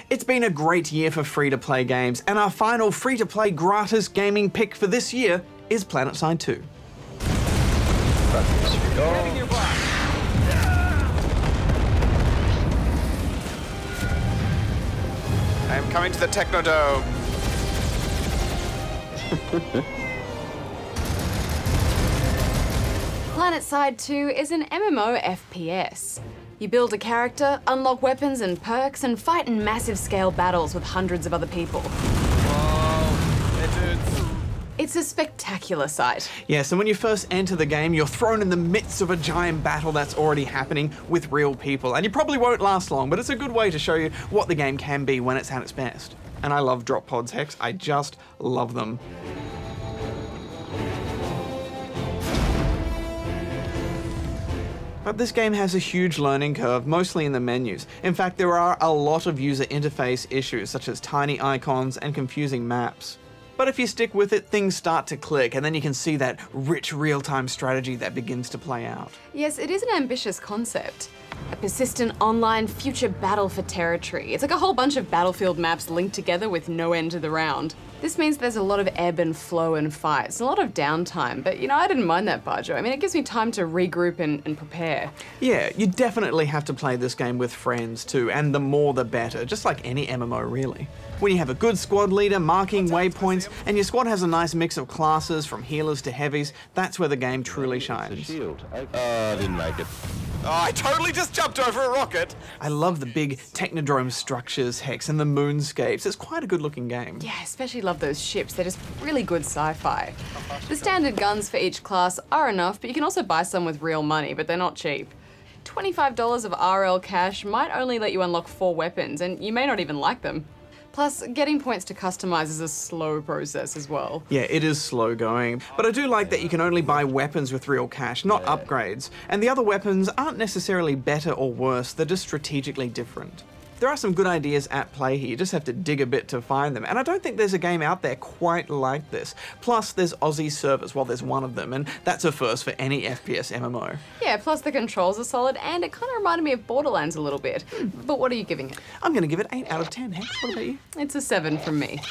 It's been a great year for free-to-play games, and our final free-to-play gratis gaming pick for this year is PlanetSide 2. I am coming to the Technodome. PlanetSide 2 is an MMO FPS. You build a character, unlock weapons and perks, and fight in massive scale battles with hundreds of other people. It's a spectacular sight. Yes, and when you first enter the game, you're thrown in the midst of a giant battle that's already happening with real people. And you probably won't last long, but it's a good way to show you what the game can be when it's at its best. And I love drop pods, Hex. I just love them. But this game has a huge learning curve, mostly in the menus. In fact, there are a lot of user interface issues, such as tiny icons and confusing maps. But if you stick with it, things start to click, and then you can see that rich real-time strategy that begins to play out. Yes, it is an ambitious concept. A persistent online future battle for territory. It's like a whole bunch of Battlefield maps linked together with no end to the round. This means there's a lot of ebb and flow and fights, a lot of downtime, but you know, I didn't mind that, Bajo. I mean, it gives me time to regroup and prepare. Yeah, you definitely have to play this game with friends too, and the more the better, just like any MMO really. When you have a good squad leader marking waypoints, and your squad has a nice mix of classes from healers to heavies, that's where the game truly shines. I didn't like it. Oh, I totally just jumped over a rocket. I love the big Technodrome structures, Hex, and the moonscapes. It's quite a good looking game. Yeah, I especially love those ships. They're just really good sci-fi. The standard guns for each class are enough, but you can also buy some with real money, but they're not cheap. $25 of RL cash might only let you unlock 4 weapons, and you may not even like them. Plus, getting points to customize is a slow process as well. Yeah, it is slow going, but I do like that you can only buy weapons with real cash, not upgrades. And the other weapons aren't necessarily better or worse, they're just strategically different. There are some good ideas at play here, you just have to dig a bit to find them, and I don't think there's a game out there quite like this. Plus, there's Aussie servers, well there's one of them, and that's a first for any FPS MMO. Yeah, plus the controls are solid, and it kind of reminded me of Borderlands a little bit. But what are you giving it? I'm gonna give it 8 out of 10, Hex, what about you? It's a 7 from me.